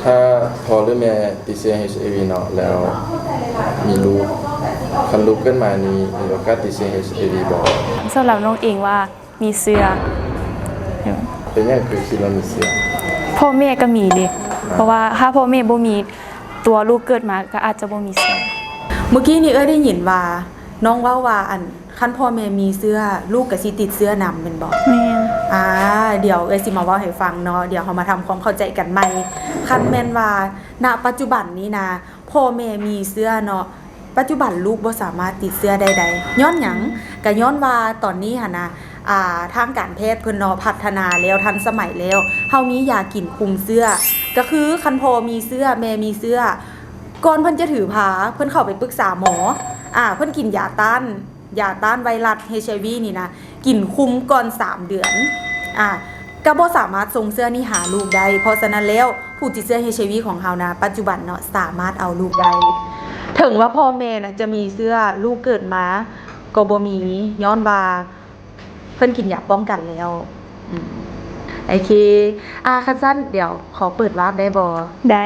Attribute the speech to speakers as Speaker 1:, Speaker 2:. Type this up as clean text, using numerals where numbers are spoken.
Speaker 1: ถ้าพอหรือแม่ติดเชื้อ HIV เนาะแล้วมีลูกคันลูกขึ้นมานี้มีโอกาสติดเชื้อ HIV บ่
Speaker 2: สำหรับน้องเองว่ามีเสื้อ
Speaker 1: เป็นยังคือคิดว่ามีเชื้อ
Speaker 2: พ่อแม่ก็มีดิเพราะว่าถ้าพ่อแม่บ่มีตัวลูกเกิดมาก็อาจจะบ่มีเสื้อ
Speaker 3: เมื่อกี้นี่ได้ยินว่าน้องเว้าว่าอันคันพ่อแม่มีเสื้อลูกก็สิติดเสื้อนำเป็นบ่
Speaker 2: แม่น
Speaker 3: เดี๋ยวสิมาเว้าให้ฟังเนาะเดี๋ยวเฮามาทำความเข้าใจกันใหม่คันแม่นว่าณปัจจุบันนี้นะพ่อแม่มีเสื้อเนาะปัจจุบันลูกบ่สามารถติดเสื้อใดๆย้อนหยังก็ย้อนว่าตอนนี้หั่นนะทางการแพทย์เพิ่นเนาะพัฒนาแล้วทันสมัยแล้วเฮามียากินคุมเสื้อก็คือคันพ่อมีเสื้อแม่มีเสื้อก่อนเพิ่นจะถือผาเพิ่นเข้าไปปรึกษาหมอเพิ่นกินยาต้านไวรัส HIV นี่นะกินคุมก่อน3เดือนก็บ่สามารถส่งเสื้อนี่หาลูกได้เพราะฉะนั้นแล้วผู้ติดเชื้อ HIV ของเฮานะปัจจุบันเนาะสามารถเอาลูกได้ถึงว่าพ่อแม่นะจะมีเสื้อลูกเกิดมาก็บ่มีย้อนว่าเพิ่นกินยาป้องกันแล้วโอเคคันซั่นเดี๋ยวขอเปิดวาร์ปได้บ่
Speaker 2: ได้